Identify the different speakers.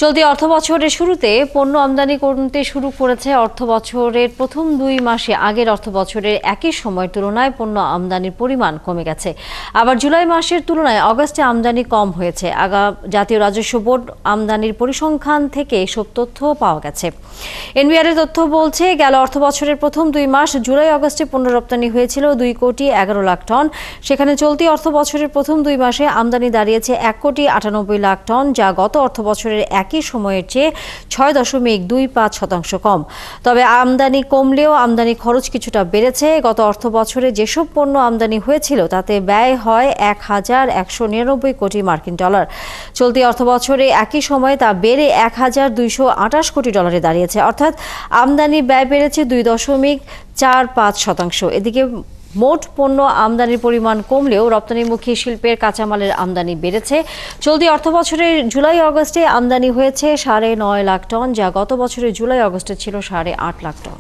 Speaker 1: চলতি অর্থবছরের শুরুতে পণ্য আমদানি কমতে শুরু করেছে। অর্থবছরের প্রথম 2 মাসে আগের অর্থবছরের একই সময়ের তুলনায় পণ্য আমদানির পরিমাণ কমে গেছে। আবার জুলাই মাসের তুলনায় আগস্টে আমদানি কম হয়েছে। জাতীয় রাজস্ব বোর্ড আমদানির পরিসংখ্যান থেকে এসব তথ্য পাওয়া গেছে। এনবিআর এর তথ্য বলছে, গেল অর্থবছরের প্রথম 2 মাস জুলাই আগস্টে পণ্য রপ্তানি হয়েছিল 2,11,00,000 টন। সেখানে চলতি অর্থবছরের প্রথম 2 মাসে আমদানি দাঁড়িয়েছে 1,98,00,000 টন, যা গত অর্থবছরের একই সময়ের চেয়ে 6.25% কম। তবে আমদানি কমলেও আমদানি খরচ কিছুটা বেড়েছে। গত অর্থবছরে যেসব পণ্য আমদানি হয়েছিল তাতে ব্যয় হয় 1,199 কোটি মার্কিন ডলার। চলতি অর্থবছরে একই সময়ে তা বেড়ে 1,228 কোটি ডলারে দাঁড়িয়েছে। অর্থাৎ আমদানি ব্যয় বেড়েছে 2.45%। এদিকে মোট পণ্য আমদানির পরিমাণ কমলেও রপ্তানিমুখী শিল্পের কাঁচামালের আমদানি বেড়েছে। চলতি অর্থবছরের জুলাই আগস্টে আমদানি হয়েছে 9.5 লাখ টন, যা গত বছরের জুলাই আগস্টে ছিল 8.5 লাখ টন।